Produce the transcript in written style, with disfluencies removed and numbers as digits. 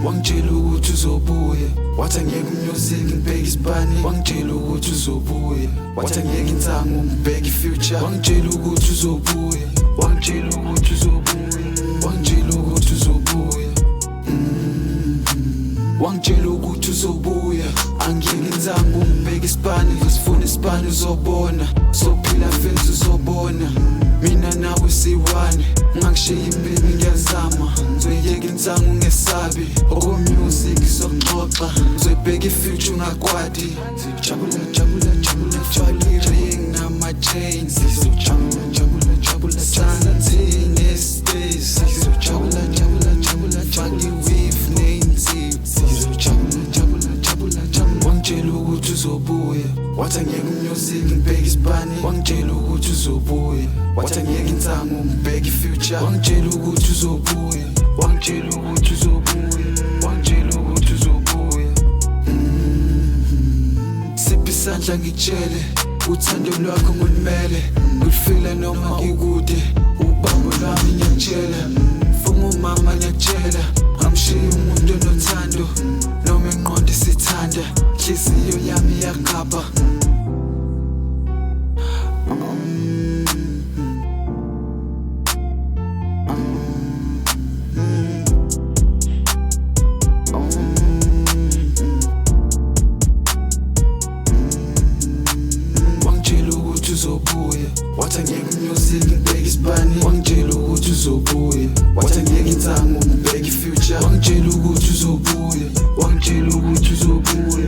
wangitshela ukuthi uzobuya, wathi angiyeke umusic ngibheke isibani. Wangitshela ukuthi uzobuya, wathi angiyeke insangu ngibheke ifuture. Wangitshela ukuthi uzobuya, wangitshela ukuthi uzobuya, wangitshela ukuthi uzobuya. Wangitshela ukuthi uzobuya, angiyeke insangu ngibheke isibani. Ngisifuna isibani uzobona, sophila fence uzobona. Mina nawe siwane, ungangishiya impini ngiyazama. Ngizoyiyeka insangu ngesabi, music sokuxoxa. Ngizoyibheka ifuture ungakwadi. Jabula jabula jabula jabula ring nama-chain. Sizojabula jabula jabula santi nestays. Sizojabula jabula jabula faki with names. Sizojabula jabula jabula jabula. Wangitshela ukuthi uzobuya, wathi angiyeke umusic ngibheke isibani. Wangitshela ukuthi uzobuya, wathi angiyeke insangu ngibheke ifuture. Wangitshela ukuthi uzobuya, wangitshela ukuthi uzobuya, wangitshela ukuthi uzobuya. Siphi isandla ngitshele, uthando lwakho ngulumele. Ngulifila noma ngikude, ubambo lwami ngiyakutshela. Mfunga umama ngiyakutshela, angishiyi umuntu onothando. Noma ingqondo isithanda, inhliziyo yami iyakhapha. Uzobuya, wathi angiyeke umusic ngibheke isibani. Wangitshela ukuthi uzobuya, wathi angiyeke insangu ngibheke ifuture. Wangitshela ukuthi uzobuya, wangitshela ukuthi uzobuya.